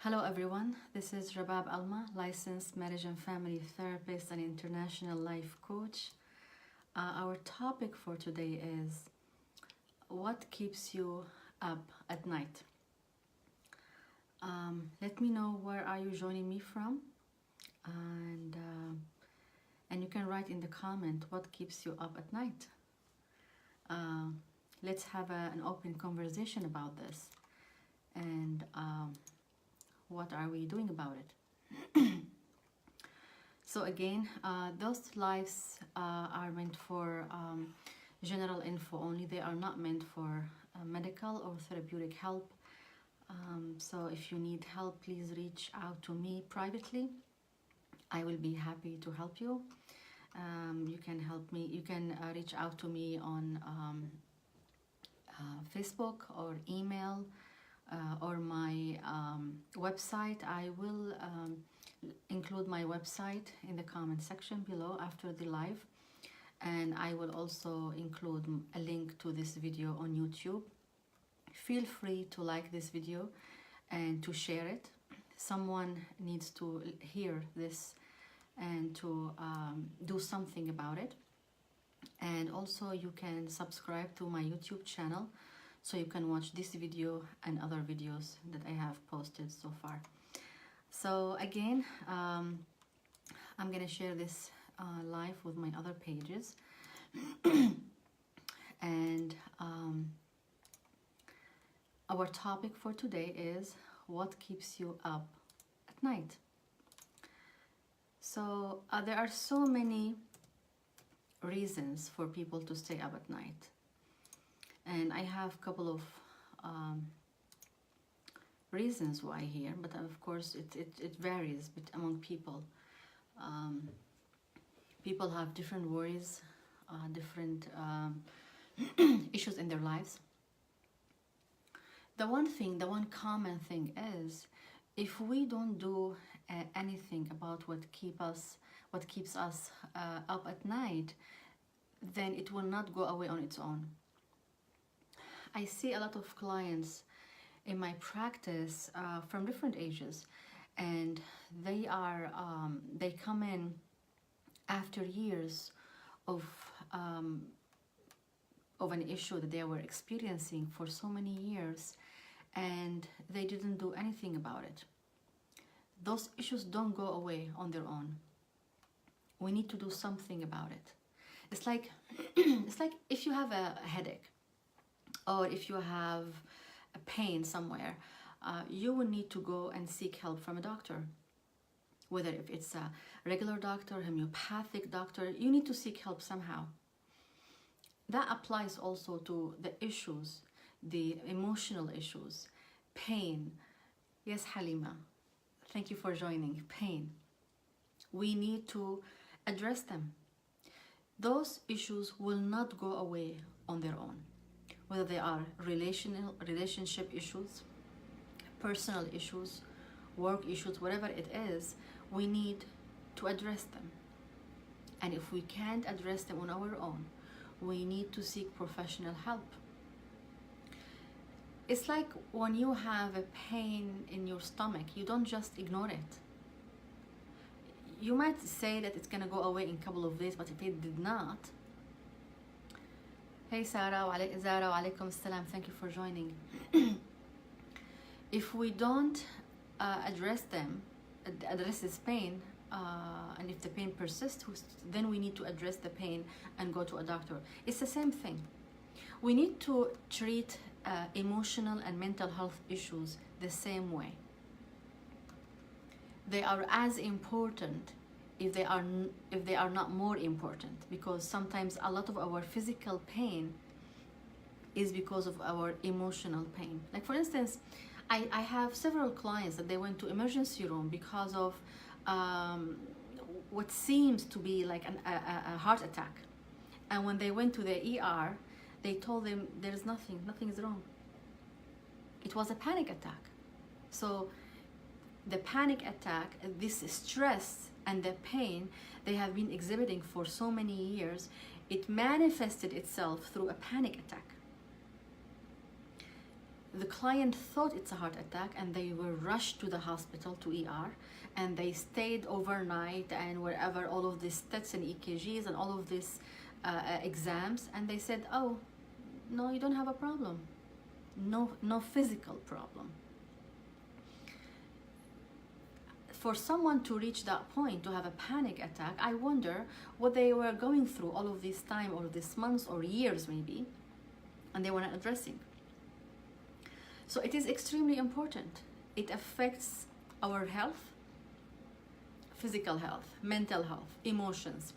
Hello everyone, this is Rabab Alma, licensed marriage and family therapist and international life coach. Our topic for today is what keeps you up at night. Let me know where are you joining me from, and you can write in the comment what keeps you up at night. Let's have an open conversation about this, and what are we doing about it? So again, those lives are meant for general info only. They are not meant for medical or therapeutic help. So if you need help, please reach out to me privately. I will be happy to help you. You can help me. You can reach out to me on Facebook or email or my website. I will include my website in the comment section below after the live, and I will also include a link to this video on YouTube. Feel free to like this video and to share it. Someone needs to hear this and to do something about it. And also you can subscribe to my YouTube channel so you can watch this video and other videos that I have posted so far. So again, I'm gonna share this live with my other pages. And our topic for today is what keeps you up at night. So there are so many reasons for people to stay up at night, and I have a couple of reasons why here, but of course it varies among people. People have different worries, different issues in their lives. The one common thing is, if we don't do anything about what keeps us up at night, then it will not go away on its own. I see a lot of clients in my practice from different ages, and they come in after years of an issue that they were experiencing for so many years, and they didn't do anything about it. Those issues don't go away on their own. We need to do something about it. It's like it's like if you have a headache, or if you have a pain somewhere, you will need to go and seek help from a doctor. Whether if it's a regular doctor, homeopathic doctor, you need to seek help somehow. That applies also to the issues, the emotional issues, pain. Yes, Halima, thank you for joining. Pain. We need to address them. Those issues will not go away on their own. Whether they are relationship issues, personal issues, work issues, whatever it is, we need to address them. And if we can't address them on our own, we need to seek professional help. It's like when you have a pain in your stomach, you don't just ignore it. You might say that it's gonna go away in a couple of days, but if it did not. Hey Sarah, Zara, wa alaikum assalam, thank you for joining. If we don't address this pain, and if the pain persists, then we need to address the pain and go to a doctor. It's the same thing. We need to treat emotional and mental health issues the same way. They are as important, if they are not more important, because sometimes a lot of our physical pain is because of our emotional pain. Like for instance, I have several clients that they went to emergency room because of what seems to be like a heart attack, and when they went to the ER, they told them there's nothing is wrong. It was a panic attack. So the panic attack, this stress and the pain they have been exhibiting for so many years, it manifested itself through a panic attack. The client thought it's a heart attack and they were rushed to the hospital, to ER, and they stayed overnight and wherever, all of these stats and EKGs and all of these exams, and they said, oh, no, you don't have a problem. No physical problem. For someone to reach that point, to have a panic attack, I wonder what they were going through all of this time, or this months or years maybe, and they were not addressing. So it is extremely important. It affects our health, physical health, mental health, emotions.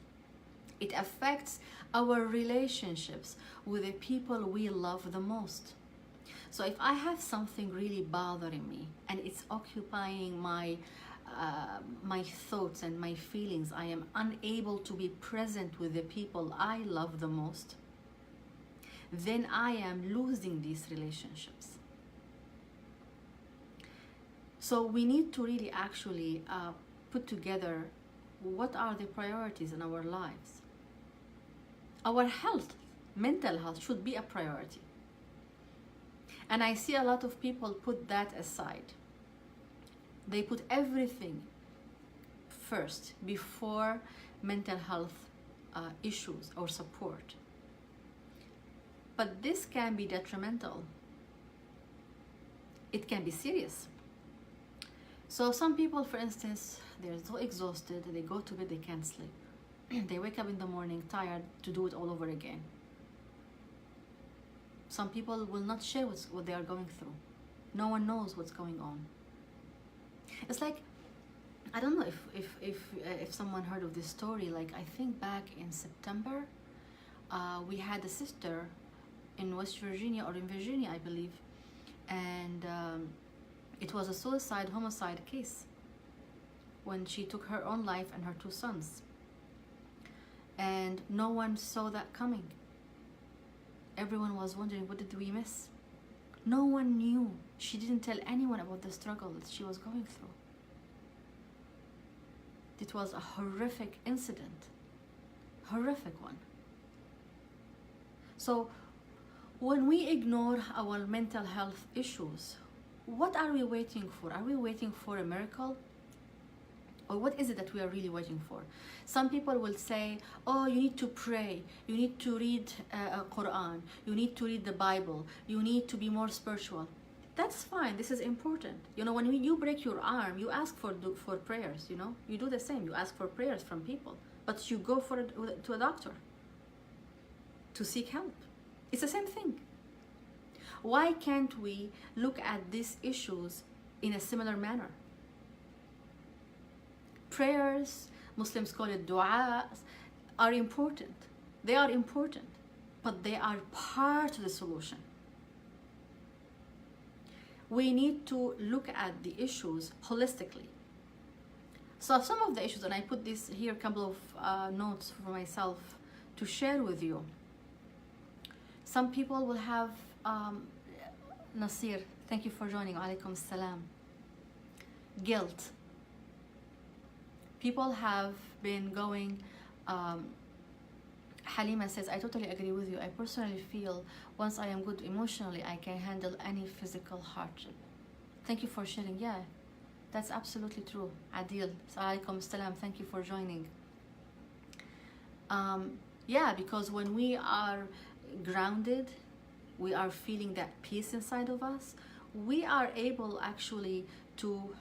It affects our relationships with the people we love the most. So if I have something really bothering me and it's occupying my thoughts and my feelings, I am unable to be present with the people I love the most, then I am losing these relationships. So we need to really actually put together what are the priorities in our lives. Our health, mental health, should be a priority. And I see a lot of people put that aside. They put everything first before mental health issues or support. But this can be detrimental. It can be serious. So some people, for instance, they're so exhausted, they go to bed, they can't sleep. They wake up in the morning tired to do it all over again. Some people will not share what they are going through. No one knows what's going on. It's like, I don't know if someone heard of this story. Like, I think back in September, we had a sister in West Virginia, or in Virginia, I believe, and it was a suicide, homicide case when she took her own life and her 2 sons. And no one saw that coming. Everyone was wondering, what did we miss? No one knew. She didn't tell anyone about the struggle that she was going through. It was a horrific incident. Horrific one. So when we ignore our mental health issues, what are we waiting for? Are we waiting for a miracle? Or what is it that we are really waiting for? Some people will say, oh, you need to pray, you need to read Quran, you need to read the Bible, you need to be more spiritual. That's fine, this is important. You know, when you break your arm, you ask for prayers, you know? You do the same, you ask for prayers from people, but you go to a doctor to seek help. It's the same thing. Why can't we look at these issues in a similar manner? Prayers, Muslims call it dua, are important. They are important, but they are part of the solution. We need to look at the issues holistically. So some of the issues, and I put this here, a couple of notes for myself to share with you. Some people will have, Nasir, thank you for joining, alaikum salam. Guilt. People have been going, Halima says, I totally agree with you. I personally feel once I am good emotionally, I can handle any physical hardship. Thank you for sharing. Yeah, that's absolutely true. Adil, alaikum salam, thank you for joining. Yeah, because when we are grounded, we are feeling that peace inside of us, we are able actually to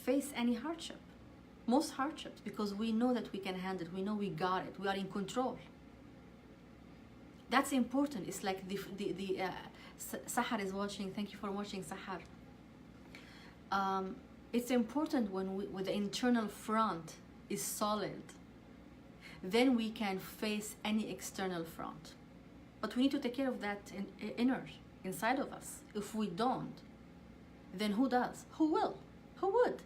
face any hardship. Most hardships, because we know that we can handle it, we know we got it, we are in control. That's important. It's like Sahar is watching. Thank you for watching, Sahar. It's important when the internal front is solid, then we can face any external front. But we need to take care of that inside of us. If we don't, then who does? Who will? Who would?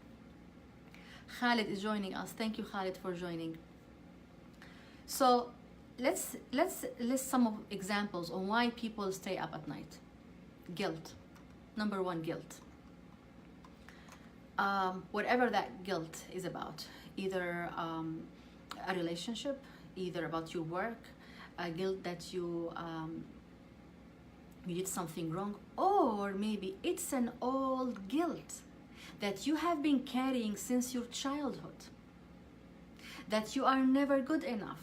Khalid is joining us. Thank you, Khalid, for joining. So let's list some of examples on why people stay up at night. Guilt. Number one, guilt. Whatever that guilt is about, either a relationship, either about your work, a guilt that you you did something wrong, or maybe it's an old guilt that you have been carrying since your childhood, that you are never good enough,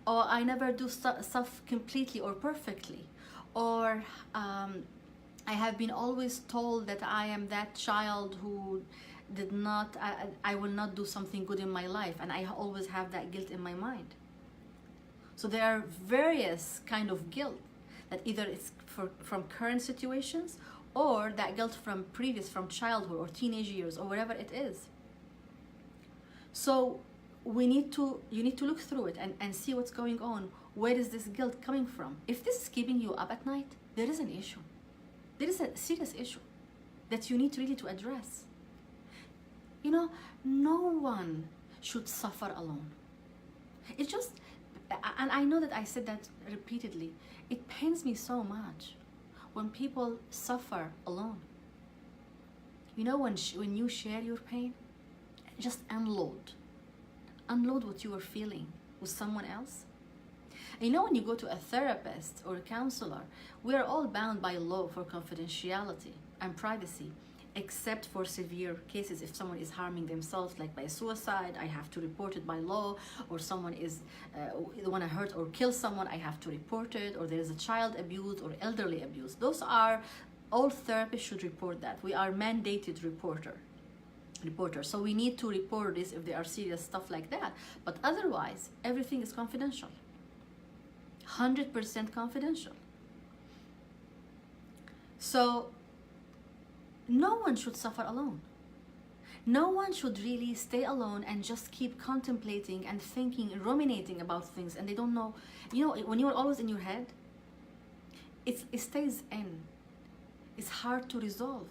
or I never do stuff completely or perfectly, or I have been always told that I am that child who did not, I will not do something good in my life, and I always have that guilt in my mind. So there are various kind of guilt that either it's from current situations, or that guilt from from childhood or teenage years or whatever it is. So you need to look through it and see what's going on. Where is this guilt coming from? If this is keeping you up at night, there is an issue. There is a serious issue that you need really to address. You know, no one should suffer alone. It just, and I know that I said that repeatedly, it pains me so much when people suffer alone. You know, when you share your pain, just unload what you are feeling with someone else. And you know, when you go to a therapist or a counselor, we are all bound by law for confidentiality and privacy, except for severe cases. If someone is harming themselves, like by suicide, I have to report it by law, or someone is want to hurt or kill someone, I have to report it, or there is a child abuse or elderly abuse. Those are, all therapists should report that. We are mandated reporter. So we need to report this if there are serious stuff like that. But otherwise, everything is confidential. 100% confidential. So no one should suffer alone. No one should really stay alone and just keep contemplating and thinking and ruminating about things, and they don't know. You know, when you're always in your head, it stays in. It's hard to resolve.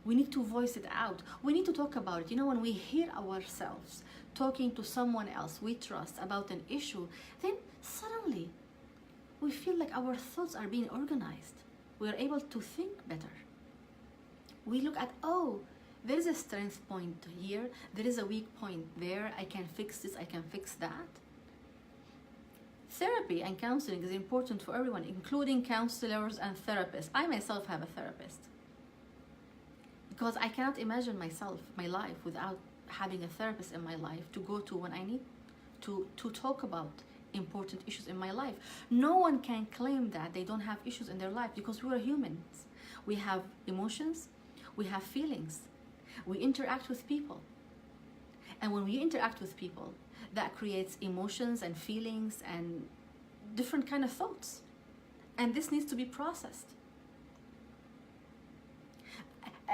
We need to voice it out. We need to talk about it. You know, when we hear ourselves talking to someone else we trust about an issue, then suddenly we feel like our thoughts are being organized. We are able to think better. We look at, oh, there is a strength point here, there is a weak point there, I can fix this, I can fix that. Therapy and counseling is important for everyone, including counselors and therapists. I myself have a therapist, because I cannot imagine my life without having a therapist in my life to go to when I need to talk about important issues in my life. No one can claim that they don't have issues in their life, because we are humans. We have emotions, we have feelings, we interact with people. And when we interact with people, that creates emotions and feelings and different kind of thoughts. And this needs to be processed.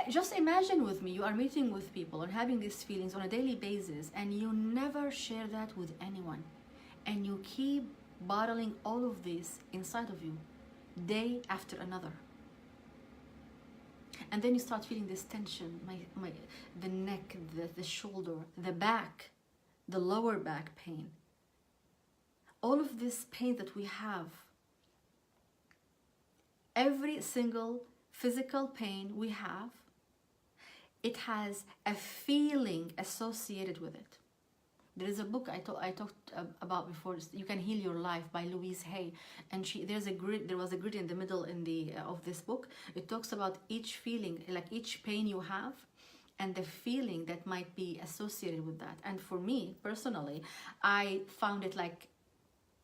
Just imagine with me, you are meeting with people or having these feelings on a daily basis, and you never share that with anyone. And you keep bottling all of this inside of you, day after another. And then you start feeling this tension, the neck, the shoulder, the back, the lower back pain. All of this pain that we have, every single physical pain we have, it has a feeling associated with it. There is a book I talked about before, You Can Heal Your Life by Louise Hay, and there was a grid in the middle of this book. It talks about each feeling, like each pain you have, and the feeling that might be associated with that. And for me personally, I found it like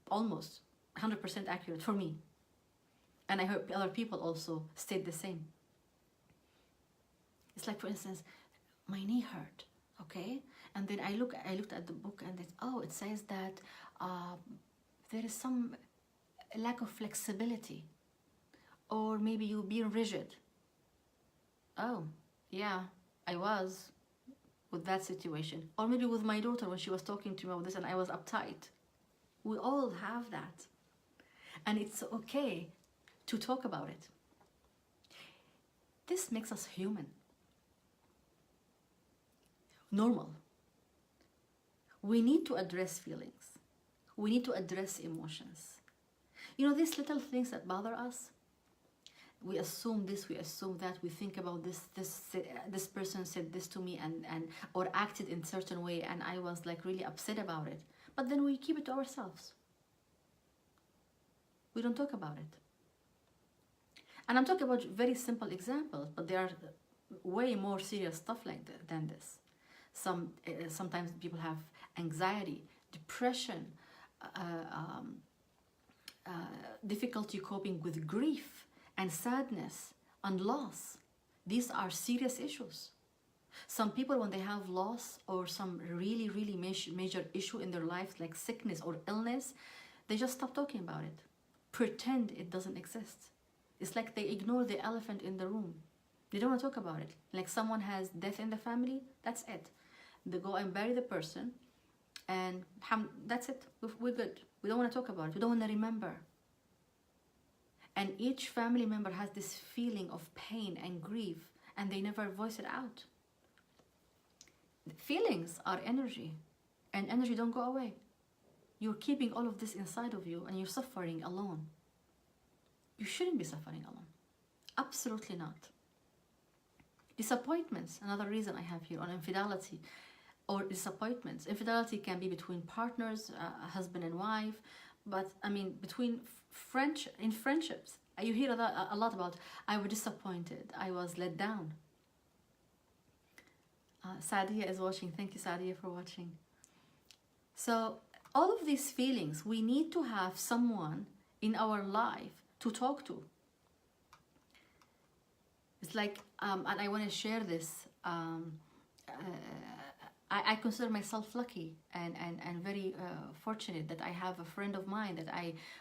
almost 100% accurate for me, and I heard other people also state the same. It's like, for instance, my knee hurt, okay? And then I looked at the book, and it says that there is some lack of flexibility, or maybe you being rigid. Oh, yeah, I was with that situation. Or maybe with my daughter when she was talking to me about this and I was uptight. We all have that. And it's okay to talk about it. This makes us human. Normal. We need to address feelings. We need to address emotions. You know, these little things that bother us, we assume this, we assume that, we think about this person said this to me and or acted in a certain way, and I was like really upset about it. But then we keep it to ourselves. We don't talk about it. And I'm talking about very simple examples, but there are way more serious stuff like than this. Sometimes people have anxiety, depression, um, difficulty coping with grief and sadness and loss. These are serious issues. Some people, when they have loss or some really, really major issue in their life, like sickness or illness, they just stop talking about it, pretend it doesn't exist. It's like they ignore the elephant in the room. They don't want to talk about it. Like someone has death in the family, that's it. They go and bury the person, and that's it. We're good. We don't want to talk about it. We don't want to remember. And each family member has this feeling of pain and grief, and they never voice it out. Feelings are energy, and energy don't go away. You're keeping all of this inside of you, and you're suffering alone. You shouldn't be suffering alone. Absolutely not. Disappointments, another reason I have here on infidelity or disappointments. Infidelity can be between partners, husband and wife, but I mean between in friendships. You hear a lot about, I was disappointed, I was let down. Sadia is watching. Thank you, Sadia, for watching. So all of these feelings, we need to have someone in our life to talk to. It's like, and I want to share this. I consider myself lucky and very fortunate that I have a friend of mine that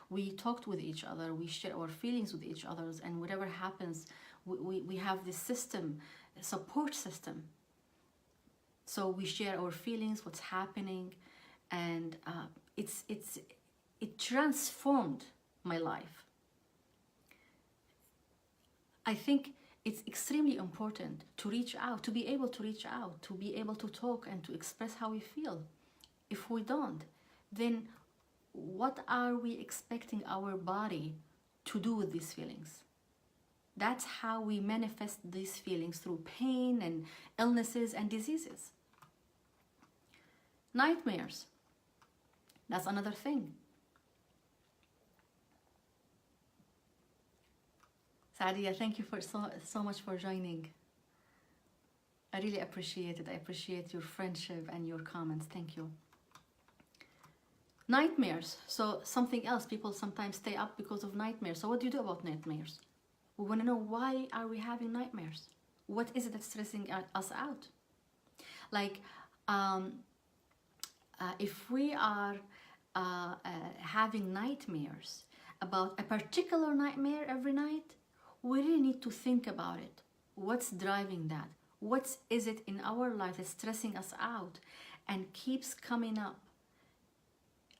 we talked with each other, we share our feelings with each other, and whatever happens, we have this system, support system. So we share our feelings, what's happening, and it transformed my life. I think it's extremely important to reach out, to be able to reach out, to be able to talk and to express how we feel. If we don't, then what are we expecting our body to do with these feelings? That's how we manifest these feelings, through pain and illnesses and diseases. Nightmares, that's another thing. Sadia, thank you for so much for joining. I really appreciate it. I appreciate your friendship and your comments. Thank you. Nightmares. So something else. People sometimes stay up because of nightmares. So what do you do about nightmares? We want to know, why are we having nightmares? What is it that's stressing us out? Like, if we are having nightmares about a particular nightmare every night, we really need to think about it. What's driving that? What is it in our life that's stressing us out and keeps coming up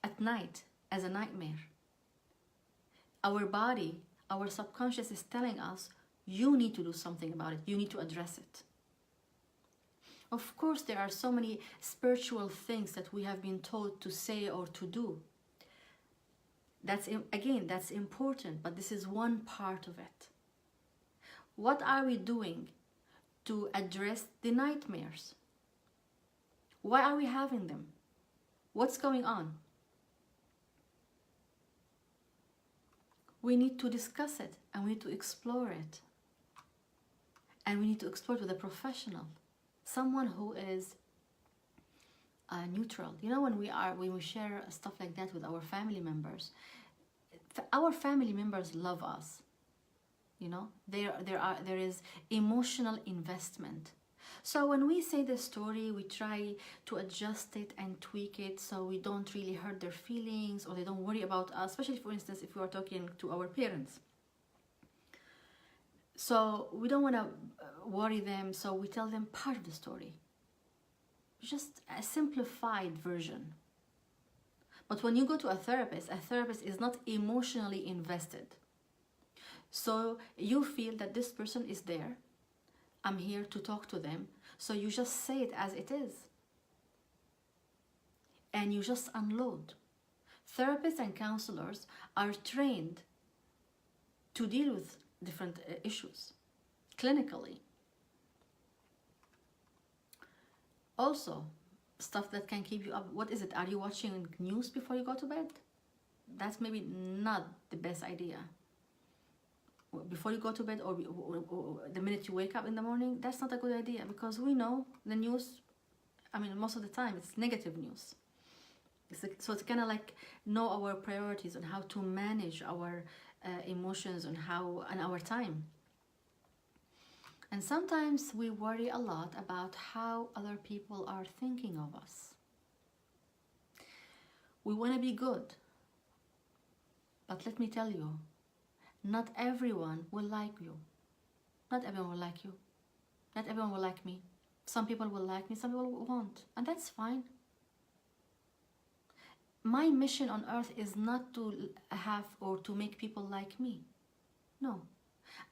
at night as a nightmare? Our body, our subconscious is telling us, you need to do something about it. You need to address it. Of course, there are so many spiritual things that we have been taught to say or to do. That's important, but this is one part of it. What are we doing to address the nightmares? Why are we having them? What's going on? We need to discuss it, and we need to explore it. And we need to explore it with a professional, someone who is neutral. You know, when we share stuff like that with our family members love us. You know, there is emotional investment. So when we say the story, we try to adjust it and tweak it so we don't really hurt their feelings, or they don't worry about us, especially, for instance, if we are talking to our parents. So we don't want to worry them, so we tell them part of the story. Just a simplified version. But when you go to a therapist is not emotionally invested. So you feel that this person is there, I'm here to talk to them, so you just say it as it is. And you just unload. Therapists and counselors are trained to deal with different issues clinically. Also, stuff that can keep you up. What is it? Are you watching news before you go to bed? That's maybe not the best idea. before you go to bed, or the minute you wake up in the morning, that's not a good idea, because we know the news, I mean, most of the time it's negative news. So it's kind of like know our priorities and how to manage our emotions and our time. And sometimes we worry a lot about how other people are thinking of us. We want to be good, but let me tell you, not everyone will like you. Not everyone will like you. Not everyone will like me. Some people will like me, some people won't, and that's fine. My mission on earth is not to have or to make people like me. No.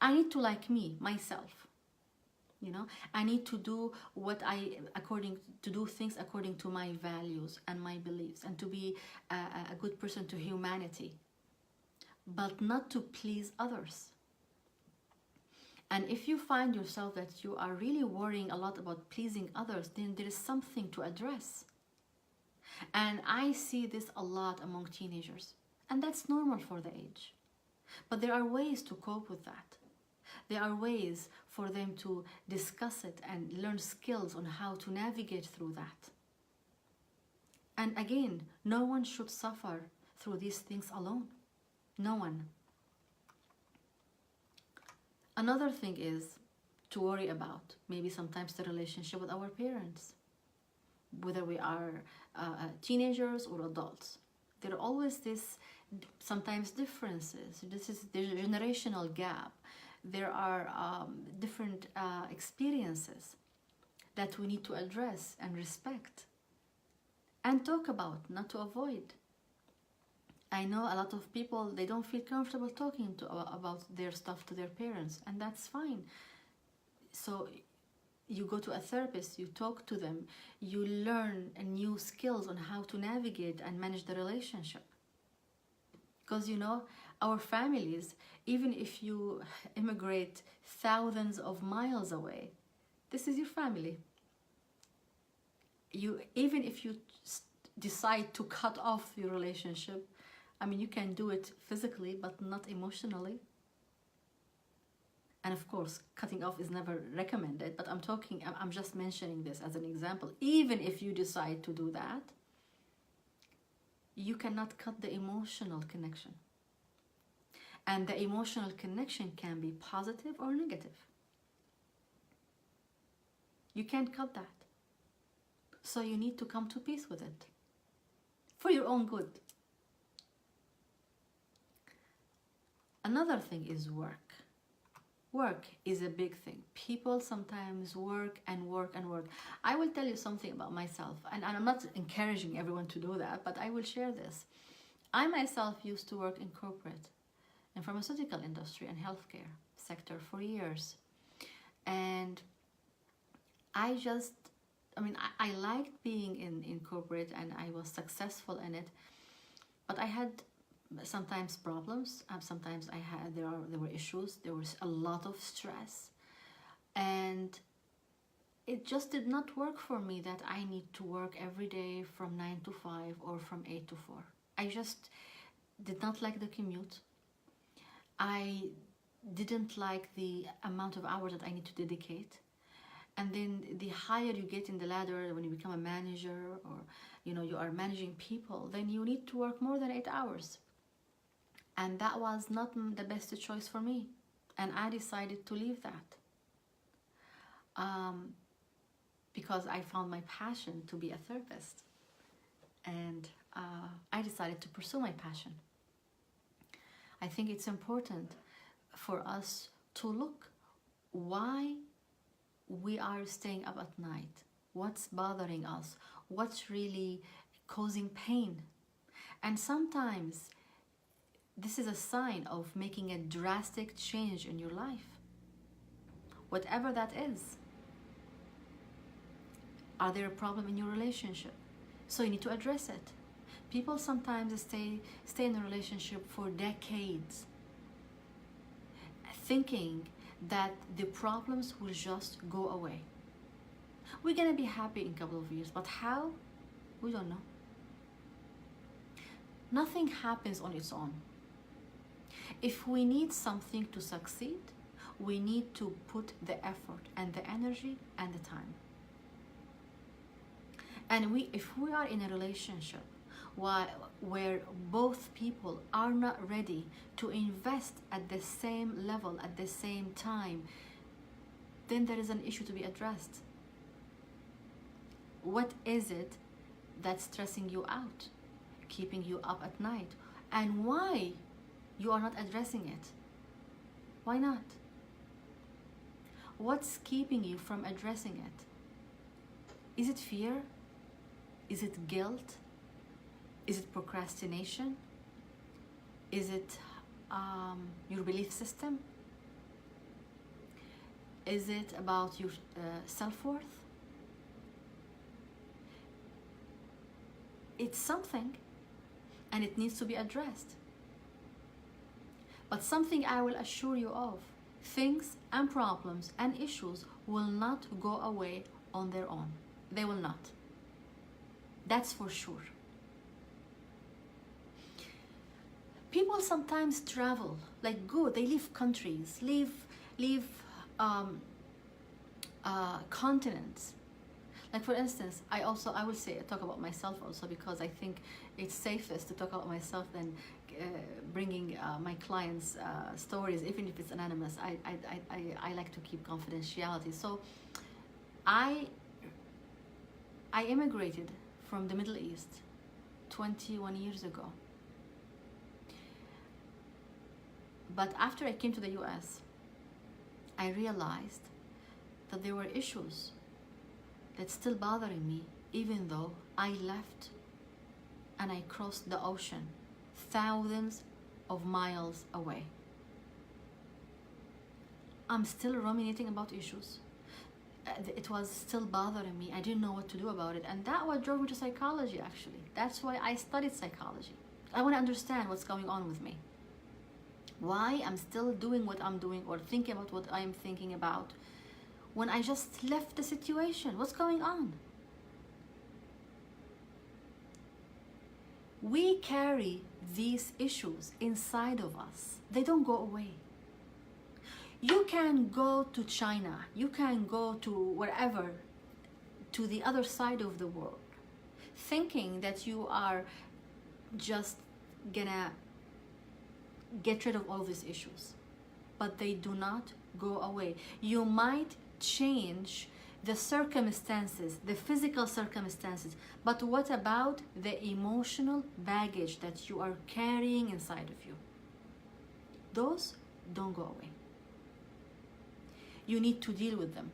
I need to like me, myself. You know, I need to do things according to my values and my beliefs, and to be a good person to humanity, but not to please others. And if you find yourself that you are really worrying a lot about pleasing others, then there is something to address. And I see this a lot among teenagers, and that's normal for the age. But there are ways to cope with that. There are ways for them to discuss it and learn skills on how to navigate through that. And again, no one should suffer through these things alone. No one. Another thing is to worry about maybe sometimes the relationship with our parents, whether we are teenagers or adults. There are always this sometimes differences. This is the generational gap. There are different experiences that we need to address and respect and talk about, not to avoid. I know a lot of people, they don't feel comfortable talking about their stuff to their parents, and that's fine. So you go to a therapist, you talk to them, you learn new skills on how to navigate and manage the relationship. Because you know, our families, even if you immigrate thousands of miles away, this is your family. Even if you decide to cut off your relationship, I mean, you can do it physically, but not emotionally. And of course, cutting off is never recommended, but I'm just mentioning this as an example. Even if you decide to do that, you cannot cut the emotional connection. And the emotional connection can be positive or negative. You can't cut that. So you need to come to peace with it for your own good. Another thing is work. Work is a big thing. People sometimes work and work and work. I will tell you something about myself, and I'm not encouraging everyone to do that, but I will share this. I myself used to work in corporate and pharmaceutical industry and healthcare sector for years. And I liked being in corporate, and I was successful in it, but I had sometimes problems. Sometimes there were issues. There was a lot of stress, and it just did not work for me that I need to work every day from 9 to 5 or from 8 to 4. I just did not like the commute. I didn't like the amount of hours that I need to dedicate. And then the higher you get in the ladder, when you become a manager, or you are managing people, then you need to work more than 8 hours. And that was not the best choice for me. And I decided to leave that. Because I found my passion to be a therapist. And I decided to pursue my passion. I think it's important for us to look why we are staying up at night. What's bothering us? What's really causing pain? And sometimes this is a sign of making a drastic change in your life. Whatever that is. Are there a problem in your relationship? So you need to address it. People sometimes stay in a relationship for decades, thinking that the problems will just go away. We're gonna be happy in a couple of years, but how? We don't know. Nothing happens on its own. If we need something to succeed, we need to put the effort and the energy and the time. And if we are in a relationship where both people are not ready to invest at the same level, at the same time, then there is an issue to be addressed. What is it that's stressing you out, keeping you up at night, and why you are not addressing it? Why not? What's keeping you from addressing it? Is it fear? Is it guilt? Is it procrastination? Is it your belief system? Is it about your self-worth? It's something, and it needs to be addressed. But something I will assure you of, things and problems and issues will not go away on their own. They will not. That's for sure. People sometimes travel, like they leave countries, leave continents. Like for instance, I will talk about myself also, because I think it's safest to talk about myself than bringing my clients' stories, even if it's anonymous. I like to keep confidentiality. So I immigrated from the Middle East 21 years ago. But after I came to the US, I realized that there were issues that's still bothering me, even though I left and I crossed the ocean thousands of miles away. I'm still ruminating about issues. It was still bothering me. I didn't know what to do about it, and that's what drove me to psychology, actually. That's why I studied psychology. I want to understand what's going on with me, why I'm still doing what I'm doing or thinking about what I'm thinking about when I just left the situation. What's going on? We carry these issues inside of us. They don't go away. You can go to China, you can go to wherever, to the other side of the world, thinking that you are just gonna get rid of all these issues, but they do not go away. You might change the circumstances, the physical circumstances, but what about the emotional baggage that you are carrying inside of you? Those don't go away. You need to deal with them.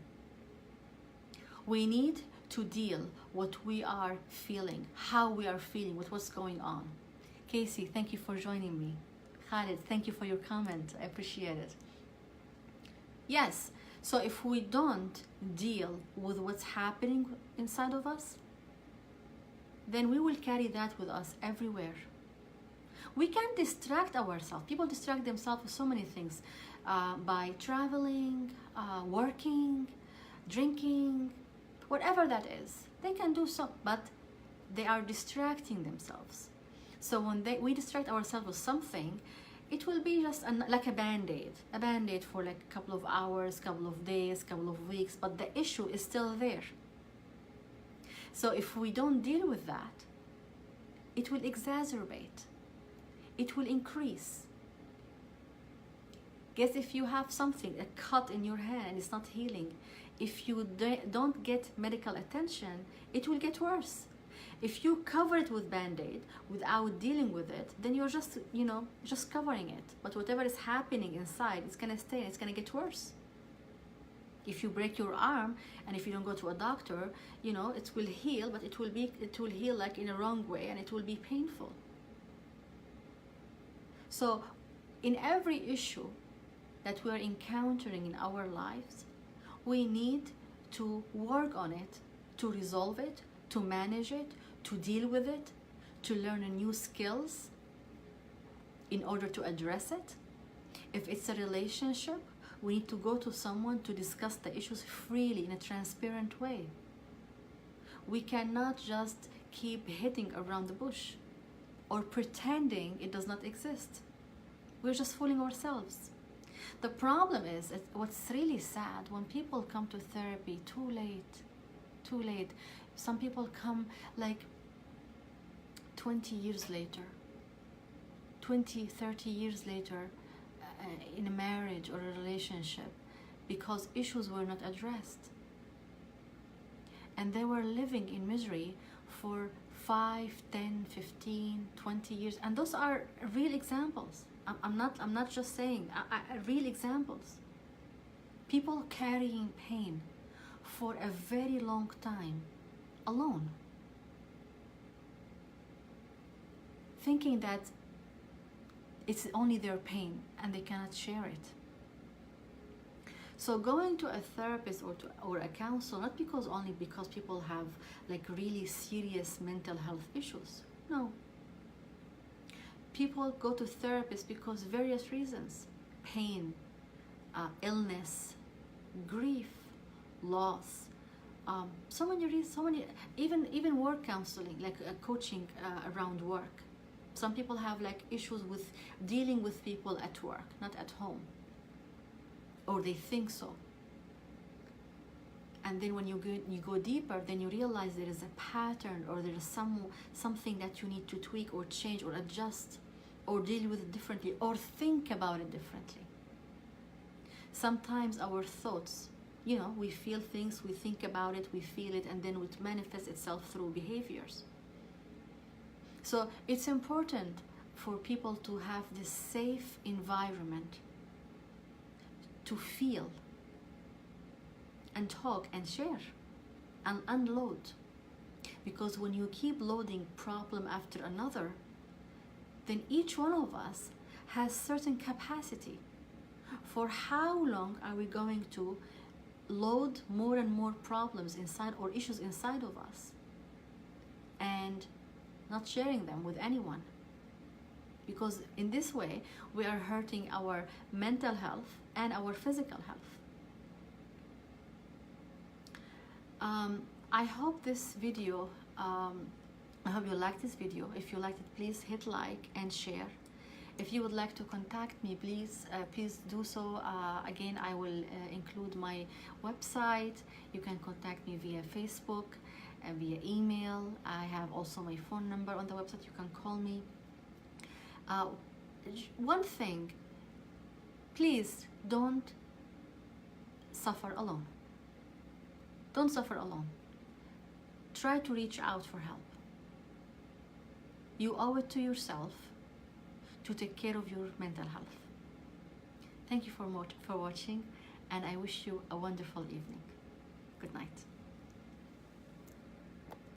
We need to deal what we are feeling, how we are feeling, with what's going on. Casey, thank you for joining me. Khalid, thank you for your comment. I appreciate it. Yes, so if we don't deal with what's happening inside of us, then we will carry that with us everywhere. We can distract ourselves. People distract themselves with so many things, by traveling, working, drinking, whatever that is. They can do so, but they are distracting themselves. So when we distract ourselves with something, it will be just like a band-aid for like a couple of hours, couple of days, couple of weeks, but the issue is still there. So if we don't deal with that, it will exacerbate. It will increase. Guess if you have something, a cut in your hand and it's not healing, if you don't get medical attention, it will get worse. If you cover it with Band-Aid without dealing with it, then you're just covering it. But whatever is happening inside, it's gonna stay and it's gonna get worse. If you break your arm and if you don't go to a doctor, it will heal, but it will heal like in a wrong way and it will be painful. So in every issue that we are encountering in our lives, we need to work on it, to resolve it, to manage it, to deal with it, to learn new skills in order to address it. If it's a relationship, we need to go to someone to discuss the issues freely in a transparent way. We cannot just keep hitting around the bush or pretending it does not exist. We're just fooling ourselves. The problem is, what's really sad, when people come to therapy too late. Some people come like 20 years later, 20, 30 years later, in a marriage or a relationship, because issues were not addressed. And they were living in misery for 5, 10, 15, 20 years. And those are real examples. I'm not just saying, real examples. People carrying pain for a very long time, alone. Thinking that it's only their pain and they cannot share it. So going to a therapist or a counselor, not only because people have like really serious mental health issues. No. People go to therapists because various reasons: pain, illness, grief, loss, so many reasons, even work counseling, like coaching around work. Some people have like issues with dealing with people at work, not at home, or they think so. And then when you go deeper, then you realize there is a pattern, or there is something that you need to tweak or change or adjust or deal with it differently or think about it differently. Sometimes our thoughts, we feel things, we think about it, we feel it, and then it manifests itself through behaviors. So it's important for people to have this safe environment to feel and talk and share and unload. Because when you keep loading problem after another, then each one of us has certain capacity. For how long are we going to load more and more problems inside, or issues inside of us, and not sharing them with anyone? Because in this way, we are hurting our mental health and our physical health. I hope this video, I hope you liked this video. If you liked it, please hit like and share. If you would like to contact me, please do so. Again, I will include my website. You can contact me via Facebook and via email. I have also my phone number on the website. You can call me. One thing, please don't suffer alone. Don't suffer alone. Try to reach out for help. You owe it to yourself to take care of your mental health. Thank you for watching, and I wish you a wonderful evening. Good night.